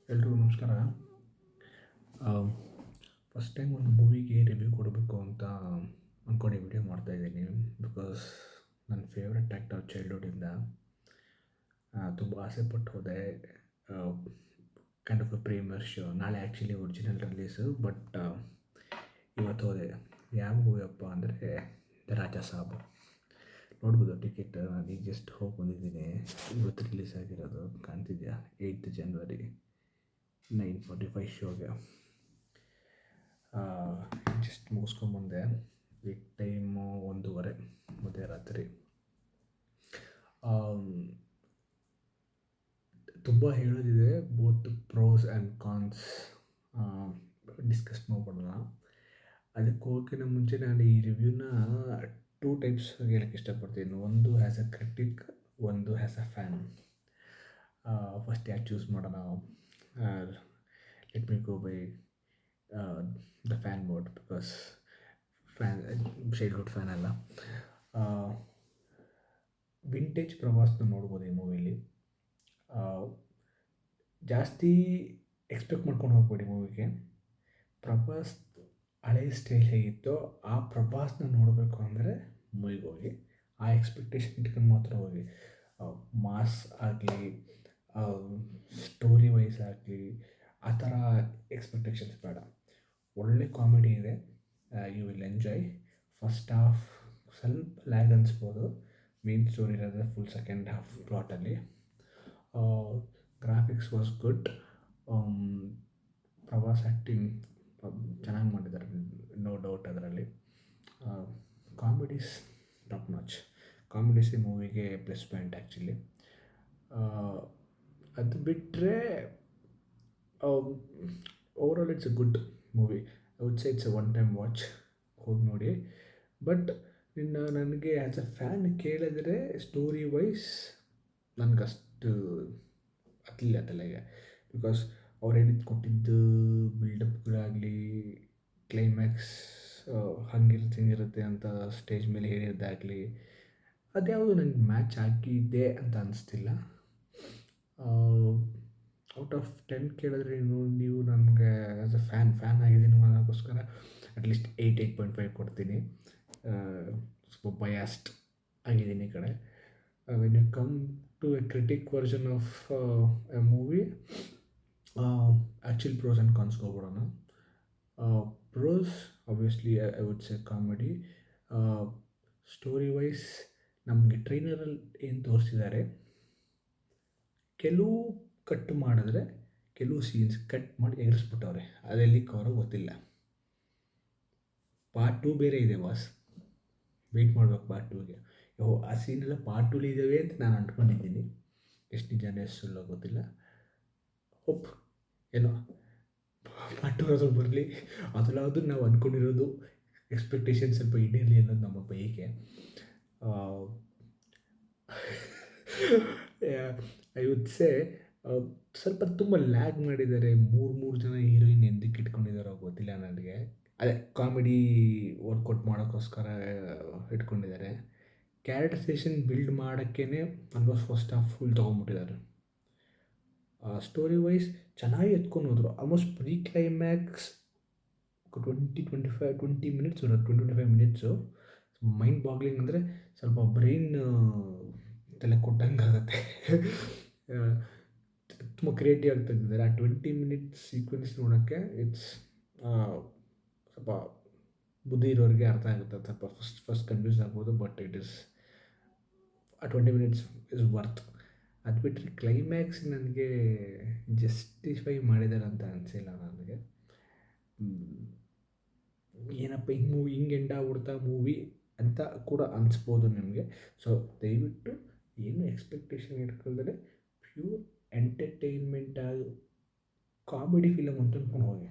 ಎಲ್ರಿಗೂ ನಮಸ್ಕಾರ. First time ಒಂದು ಮೂವಿಗೆ ರಿವ್ಯೂ ಕೊಡಬೇಕು ಅಂತ ಅಂದ್ಕೊಂಡು ವಿಡಿಯೋ ಮಾಡ್ತಾಯಿದ್ದೀನಿ. ಬಿಕಾಸ್ ನನ್ನ ಫೇವ್ರೆಟ್ ಆ್ಯಕ್ಟರ್ ಚೈಲ್ಡ್ಹುಡ್ಡಿಂದ ತುಂಬ ಆಸೆಪಟ್ಟು ಹೋದೆ. Kind of a premiere show. ನಾಳೆ ಆ್ಯಕ್ಚುಲಿ ಒರಿಜಿನಲ್ ರಿಲೀಸು, ಬಟ್ ಇವತ್ತು ಹೋದೆ. ಯಾವ ಮೂವಿಯಪ್ಪ ಅಂದರೆ ರಾಜ ಸಾಬ್. ನೋಡ್ಬೋದು ಟಿಕೆಟ್. ನಾನು ಜಸ್ಟ್ ಹೋಗಿ ಬಂದಿದ್ದೀನಿ. ಇವತ್ತು ರಿಲೀಸ್ ಆಗಿರೋದು ಕಾಣ್ತಿದ್ಯಾ, 8th January 9:45 ಶೋಗೆ. ಜಸ್ಟ್ ಮುಗಿಸ್ಕೊಂಬಂದೆ. ಈಗ ಟೈಮು 1:30 ಮಧ್ಯರಾತ್ರಿ. ತುಂಬ ಹೇಳೋದಿದೆ, both pros and cons discuss ಮಾಡ್ಬೋಣ. ಅದಕ್ಕೆ ಹೋಗೋಕ್ಕಿಂತ ಮುಂಚೆ ನಾನು ಈ ರಿವ್ಯೂನ 2 ಟೈಪ್ಸ್ ಹೇಳೋಕ್ಕೆ ಇಷ್ಟಪಡ್ತೀನಿ. ಒಂದು ಆ್ಯಸ್ ಅ ಕ್ರಿಟಿಕ್, ಒಂದು ಆ್ಯಸ್ ಅ ಫ್ಯಾನ್. ಫಸ್ಟ್ ಯಾಕೆ ಚೂಸ್ ಮಾಡೋಣ? Let me go by the fan mode, because childhood fan ಅಲ್ಲ. ವಿಂಟೇಜ್ ಪ್ರವಾಸನ ನೋಡ್ಬೋದು ಈ ಮೂವಿಲಿ. ಜಾಸ್ತಿ ಎಕ್ಸ್ಪೆಕ್ಟ್ ಮಾಡ್ಕೊಂಡು ಹೋಗ್ಬೇಡಿ ಮೂವಿಗೆ. ಪ್ರಭಾಸ್ ಹಳೆಯ ಸ್ಟೈಲ್ ಹೇಗಿತ್ತೋ ಆ ಪ್ರಭಾಸ್ನ ನೋಡಬೇಕು ಅಂದರೆ ಮೂವಿಗೆ ಹೋಗಿ ಆ ಎಕ್ಸ್ಪೆಕ್ಟೇಷನ್ ಇಟ್ಕೊಂಡು ಮಾತ್ರ ಹೋಗಿ. ಮಾಸ್ ಆಗಲಿ, ಸ್ಟೋರಿ ವೈಸ್ ಆಗಲಿ, ಆ ಥರ ಎಕ್ಸ್ಪೆಕ್ಟೇಷನ್ಸ್ ಬೇಡ. ಒಳ್ಳೆ ಕಾಮಿಡಿ ಇದೆ, you will enjoy. First half ಸ್ವಲ್ಪ ಲ್ಯಾಗ್ ಅನಿಸ್ಬೋದು, ಮೇನ್ ಸ್ಟೋರಿ ಇರೋದ್ರೆ ಫುಲ್ ಸೆಕೆಂಡ್ ಹಾಫ್ ಪ್ಲಾಟಲ್ಲಿ. Graphics was good. Prabhas acting ಚೆನ್ನಾಗಿ ಮಾಡಿದ್ದಾರೆ, ನೋ ಡೌಟ್ ಅದರಲ್ಲಿ. Comedies top notch. ಕಾಮಿಡೀಸ್ ಈ ಮೂವಿಗೆ ಪ್ಲಸ್ ಪಾಯಿಂಟ್ ಆ್ಯಕ್ಚುಲಿ. ಅದು ಬಿಟ್ಟರೆ overall it's a good movie. I would say it's a one time watch, ಹೋಗಿ ನೋಡಿ. ಬಟ್ ನನಗೆ ಆ್ಯಸ್ ಅ ಫ್ಯಾನ್ ಕೇಳಿದ್ರೆ ಸ್ಟೋರಿ ವೈಸ್ ನನಗಷ್ಟು ಹತ್ತಲಿಲ್ಲ ತಲೆಗೆ. ಬಿಕಾಸ್ ಅವ್ರು ಹೇಳಿದ್ದು ಕೊಟ್ಟಿದ್ದು ಬಿಲ್ಡಪ್ಗಳಾಗಲಿ, ಕ್ಲೈಮ್ಯಾಕ್ಸ್ ಹಿಂಗಿರುತ್ತೆ ಅಂತ ಸ್ಟೇಜ್ ಮೇಲೆ ಹೇಳಿದ್ದಾಗಲಿ, ಅದ್ಯಾವುದು ನನಗೆ ಮ್ಯಾಚ್ ಆಗಿದೆ ಅಂತ ಅನಿಸ್ತಿಲ್ಲ. ಔಟ್ ಆಫ್ 10 ಕೇಳಿದ್ರೆ ನೀವು ನನಗೆ ಆ್ಯಸ್ ಅ ಫ್ಯಾನ್ ಆಗಿದ್ದೀನಿ ಅನ್ನೋಕ್ಕೋಸ್ಕರ ಅಟ್ಲೀಸ್ಟ್ 8.5 ಕೊಡ್ತೀನಿ. ಸ್ವಲ್ಪ ಬಯಾಸ್ಡ್ ಆಗಿದ್ದೀನಿ ಈ ಕಡೆ. When you come to a critic version of a movie, actually pros and cons ಹೋಗ್ಬಿಡೋಣ. Pros obviously I would say comedy. Story wise ನಮಗೆ ಟ್ರೈಲರಲ್ಲಿ ಏನು ತೋರಿಸಿದ್ದಾರೆ, ಕೆಲವು ಕಟ್ ಮಾಡಿದ್ರೆ ಕೆಲವು ಸೀನ್ಸ್ ಕಟ್ ಮಾಡಿ ಎಗರಿಸ್ಬಿಟ್ಟವ್ರೆ. ಅದೆಲ್ಲಿ ಕವರೋ ಗೊತ್ತಿಲ್ಲ. ಪಾರ್ಟ್ 2 ಬೇರೆ ಇದೆ ಬಾಸ್, ವೆಯ್ಟ್ ಮಾಡ್ಬೇಕು ಪಾರ್ಟ್ 2ಗೆ. ಆ ಸೀನೆಲ್ಲ ಪಾರ್ಟ್ 2 ಇದ್ದಾವೆ ಅಂತ ನಾನು ಅಂದ್ಕೊಂಡಿದ್ದೀನಿ. ಎಷ್ಟು ನಿಜಾನೇ ಎಷ್ಟು ಸುಳ್ಳೋ ಗೊತ್ತಿಲ್ಲ. ಹೋಪ್ ಏನೋ ಪಾರ್ಟ್ 2 ಆದರೂ ಬರಲಿ. ಅದಲ್ಲಾದರೂ ನಾವು ಅಂದ್ಕೊಂಡಿರೋದು ಎಕ್ಸ್ಪೆಕ್ಟೇಷನ್ ಸ್ವಲ್ಪ ಈಡೇರಲಿ ಅನ್ನೋದು ನಮ್ಮ ಬಯಕೆ. ಐ ವುಡ್ ಸೇ ಸ್ವಲ್ಪ ತುಂಬ ಲ್ಯಾಗ್ ಮಾಡಿದ್ದಾರೆ. ಮೂರು ಜನ ಹೀರೋಯಿನ್ ಎಂದಕ್ಕೆ ಇಟ್ಕೊಂಡಿದ್ದಾರೋ ಗೊತ್ತಿಲ್ಲ ನನಗೆ. ಅದೇ ಕಾಮಿಡಿ ವರ್ಕೌಟ್ ಮಾಡೋಕ್ಕೋಸ್ಕರ ಇಟ್ಕೊಂಡಿದ್ದಾರೆ. ಕ್ಯಾರೆಕ್ಟರೈಸೇಷನ್ ಬಿಲ್ಡ್ ಮಾಡೋಕ್ಕೇ ಆಲ್ಮೋಸ್ಟ್ ಫಸ್ಟ್ ಹಾಫ್ ಫುಲ್ ತೊಗೊಂಡ್ಬಿಟ್ಟಿದ್ದಾರೆ. ಸ್ಟೋರಿ ವೈಸ್ ಚೆನ್ನಾಗಿ ಎತ್ಕೊಂಡು ಹೋದರು. ಆಲ್ಮೋಸ್ಟ್ ಪ್ರೀ ಕ್ಲೈಮ್ಯಾಕ್ಸ್ 20 ಮಿನಿಟ್ಸ್ ಇರೋದು, 25 ಮಿನಿಟ್ಸು. ಮೈಂಡ್ ಬಾಗ್ಲಿಂಗ್ ಅಂದರೆ ಸ್ವಲ್ಪ ಬ್ರೈನ್ ತಲೆ ಕೊಟ್ಟಂಗೆ ಆಗುತ್ತೆ. ತುಂಬ ಕ್ರಿಯೇಟಿವ್ ಆಗಿ ತೆಗೆದಿದ್ದಾರೆ. ಆ 20 ಮಿನಿಟ್ಸ್ ಸೀಕ್ವೆನ್ಸ್ ನೋಡೋಕ್ಕೆ ಇಟ್ಸ್ ಸ್ವಲ್ಪ ಬುದ್ಧಿ ಇರೋರಿಗೆ ಅರ್ಥ ಆಗುತ್ತೆ. ಸ್ವಲ್ಪ ಫಸ್ಟ್ ಕನ್ಫ್ಯೂಸ್ ಆಗ್ಬೋದು, ಬಟ್ ಇಟ್ ಈಸ್ ಆ 20 ಮಿನಿಟ್ಸ್ ಇಸ್ ವರ್ತ್. ಅದು ಬಿಟ್ಟರೆ ಕ್ಲೈಮ್ಯಾಕ್ಸ್ ನನಗೆ ಜಸ್ಟಿಫೈ ಮಾಡಿದ್ದಾರೆ ಅಂತ ಅನಿಸಿಲ್ಲ ನನಗೆ. ಏನಪ್ಪ ಹಿಂಗೆ ಎಂಡ್ ಆಗ್ಬಿಡ್ತಾ ಮೂವಿ ಅಂತ ಕೂಡ ಅನಿಸ್ಬೋದು ನಿಮಗೆ. ಸೊ ದಯವಿಟ್ಟು ಏನು ಎಕ್ಸ್ಪೆಕ್ಟೇಷನ್ ಇಟ್ಕೊಳ್ದೇ ಪ್ಯೂರ್ ಎಂಟರ್ಟೈನ್ಮೆಂಟ್ ಆಗಿ ಕಾಮಿಡಿ ಫಿಲಮ್ ಅಂತ ಅಂದ್ಕೊಂಡು ಹೋಗಿ.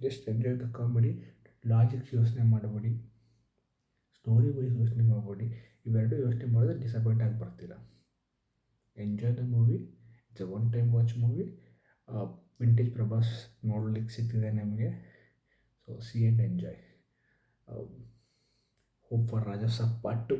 Just enjoy the comedy. Logics ಯೋಚನೆ ಮಾಡಬೇಡಿ, ಸ್ಟೋರಿ ವೈಸ್ ಯೋಚನೆ ಮಾಡಬೇಡಿ. ಇವೆರಡೂ ಯೋಚನೆ ಮಾಡಿದ್ರೆ ಡಿಸಪಾಯಿಂಟ್ ಆಗಿ ಬರ್ತೀರ. Enjoy the movie. It's a one time watch movie. Vintage Prabhas ನೋಡ್ಲಿಕ್ಕೆ ಸಿಗ್ತಿದೆ ನಿಮಗೆ. So see and enjoy. Hope for Raja Saab part 2.